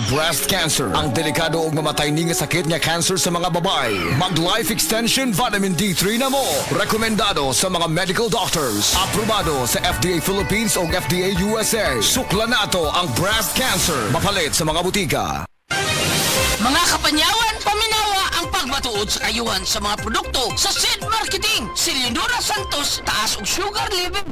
breast cancer. Ang delikado ug mamatay ni nga sakit nga cancer sa mga babae. Mag Life Extension Vitamin D3 na mo. Rekomendado sa mga medical doctors. Aprobado sa FDA Philippines o FDA USA. Sukla nato ang breast cancer. Mapalit sa mga butika. Mga kapanyawan, paminawa ang pagbatuod sa kayuhan sa mga produkto sa Seed Marketing. Si Leonora Santos, taas og sugar level.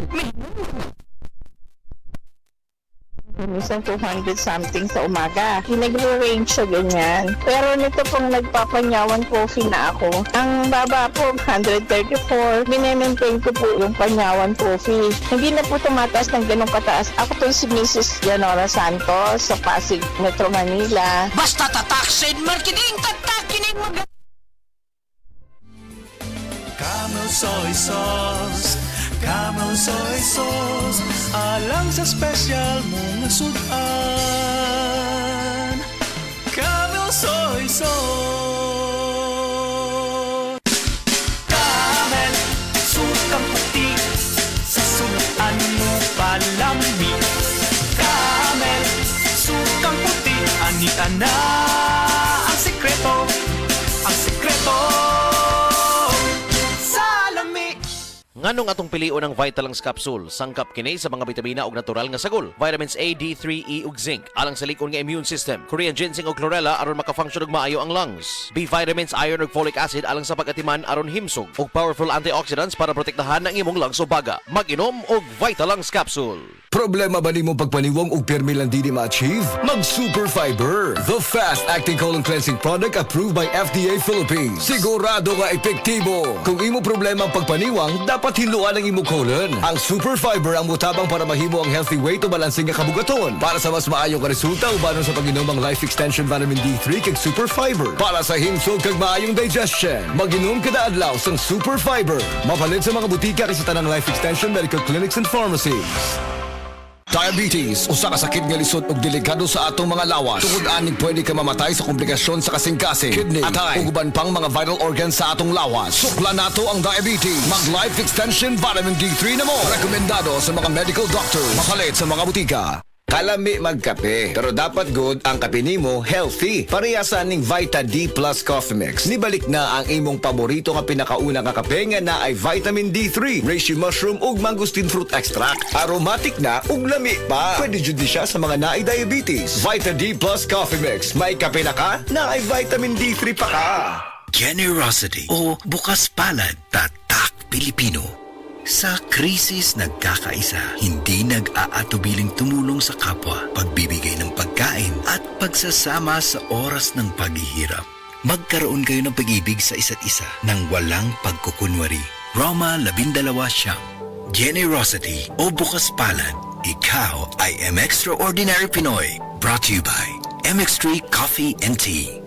Minsan 200 something sa umaga. Nagre-range siya ganyan. Pero nito pong nagpapanyawan coffee na ako. Ang baba po, 134. Minemaintain ko po yung panyawan coffee. Hindi na po tumataas ng ganong kataas. Ako to si Mrs. Leonora Santos sa Pasig, Metro Manila. Basta tatak Seed Marketing, tatak kining mag... Camel soy sauce, Camel soy sauce, alang sa special mong sudan. Camel soy sauce. Camel, sukang puti, sa sudan mo palami. Camel, sukang puti, anita na ang sekreto, ang sekreto. Nganong atong pilion ng Vitalangs Capsule, sangkap kini sa mga bitamina ug natural nga sagol, vitamins A, D3, E ug zinc, alang sa likon nga immune system, Korean ginseng ug chlorella aron makafunction ug maayo ang lungs, B vitamins, iron ug folic acid alang sa pag-atiman aron himsog, ug powerful antioxidants para protektahan ang imong lungs ug baga. Mag-inom og Vitalangs Capsule. Problema ba nimo pagpaniwang ug permi lang di ma-achieve? Mag Super Fiber, the fast-acting colon cleansing product approved by FDA Philippines. Sigurado nga epektibo. Kung imo problema ang pagpaniwang, dapat hiluan ang imo colon. Ang Super Fiber ang mutabang para mahimo ang healthy weight o balansing nga kabugaton. Para sa mas maayong ka resulta, ubanon sa pag-inom ang Life Extension Vitamin D3 kag Super Fiber. Para sa himsog kag maayong digestion, mag-inom kada adlaw sang Super Fiber. Mapalit sa mga butika kay sa tanang Life Extension Medical Clinics and Pharmacies. Diabetes, usa ka sakit nga lisod ug delikado sa atong mga lawas. Tungod aning pwede ka mamatay sa komplikasyon sa kasing-kasing, kidney, atay, ug uban pang mga vital organs sa atong lawas. Sukla nato ang diabetes. Mag Life Extension Vitamin D3 na mo. Rekomendado sa mga medical doctors. Mapalit sa mga butika. Kalami magkape, pero dapat good ang kape nimo healthy. Parehasa ning Vita D Plus Coffee Mix. Nibalik na ang imong paborito nga pinakauna nga kape nga na ay vitamin D3, reishi mushroom ug mangosteen fruit extract. Aromatic na ug lami pa. Pwede jud di siya sa mga naay diabetes. Vita D Plus Coffee Mix. May kape na ka, na ay vitamin D3 pa ka. Generosity o bukas palad, tatak Pilipino. Sa krisis nagkakaisa, hindi nag-aatubiling tumulong sa kapwa, pagbibigay ng pagkain at pagsasama sa oras ng paghihirap. Magkaroon kayo ng pag-ibig sa isa't isa nang walang pagkukunwari. Roma 12 siyam. Generosity o bukas palad, ikaw ay M Extraordinary Pinoy. Brought to you by MX3 Coffee and Tea.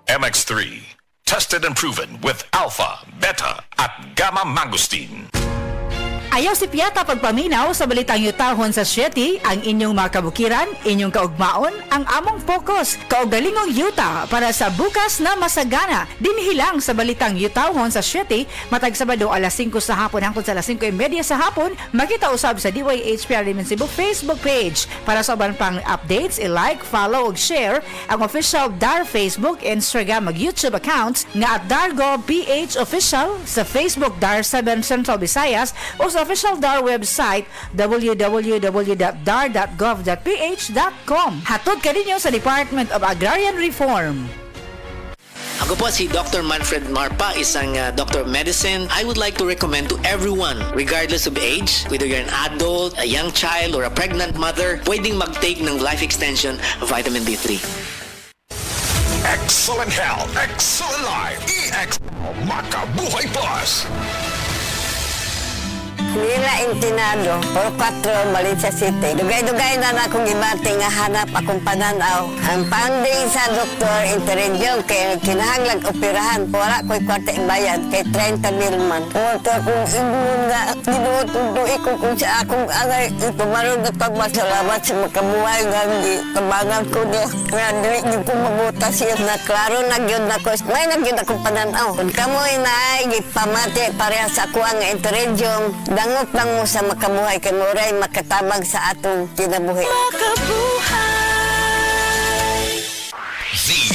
MX3. Tested and proven with alpha, beta, at gamma mangosteen. Ayaw si Piata pagpaminaw sa balitang yutahon sa Sieti, ang inyong mga kabukiran, inyong kaugmaon, ang among focus, kaugalingong yuta para sa bukas na masagana. Dinhilang sa balitang yutahon sa Sieti, matag Sabado alas 5 sa hapon hangtod sa alas 5:30 sa hapon, makita usab sa DYHPR Limen Cebu Facebook page. Para sa uban pang updates, i-like, follow ug share ang official DAR Facebook, Instagram ug YouTube accounts nga at DarGovPH Official sa Facebook DAR 7 Central Visayas o sa official DAR website www.dar.gov.ph.com. Hatod ka ninyo sa Department of Agrarian Reform. Ako po si Dr. Manfred Marpa, isang Doctor of Medicine. I would like to recommend to everyone, regardless of age, whether you're an adult, a young child, or a pregnant mother, pwedeng mag-take ng Life Extension Vitamin D3. Excellent health, excellent life. EXL Makabuhay Plus. Nila Intinado, Puro 4, Valencia City. Dugay-dugay na akong ibati nga hanap akong pananaw. Ang panding sa doktor, interenjong, kay kinahanglang operahan. Wala ko'y kwarta bayad, kay 30 mil man. Pumunta akong ibuon nga, ginututuloy ko kung sa akong angay. Itumarong na pagmasalamat sa makabuhay nga, kabangan ko niya. Kaya dili ko mabuta siya na klaro nagyod na ko. May nagyod akong pananaw. Kung kamoy na ay, gipamati pareha sa ako ang interenjong, dangot lang mo sa makabuhay kay Moray makatabang sa atong kinabuhi. Makabuhay!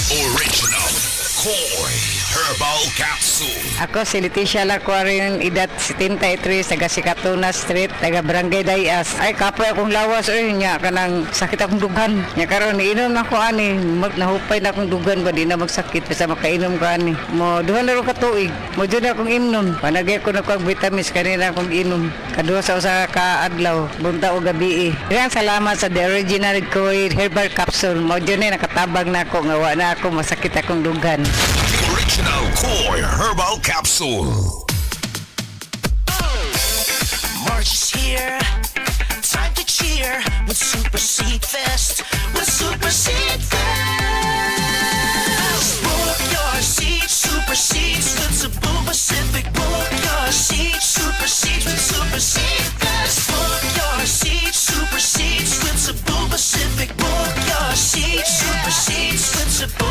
Original Koi Herbal Capsule. Ako si Leticia Lacuarin, edad 73, taga Sikatuna Street, taga Barangay Dayas. Ay, kapoy akong lawas, nya kanang sakit akong dugan. Nya karon iinom na ko ani, nahupay na akong dugan ba, di na magsakit, basta makainom ko ani. Mo, duha na rin katuig, mo dyan akong imnon. Panagay ko na ko ang vitamins, kanina akong inom. Kaduha sa usa ka adlaw, bunta o gabi. Kaya salamat sa The Original Koi Herbal Capsule. Mo dyan nakatabang na ako, ngawa na ako, masakit akong dugan. Original Koi Herbal Capsule. March is here, time to cheer with Super Seed Fest. With Super Seed Fest. Book your seats, Super Seeds with Cebu Pacific. Book your seats, Super Seeds with Super Seed Fest. Book your seats, Super Seeds with Cebu Pacific. Book your seats, Super Seeds with Cebu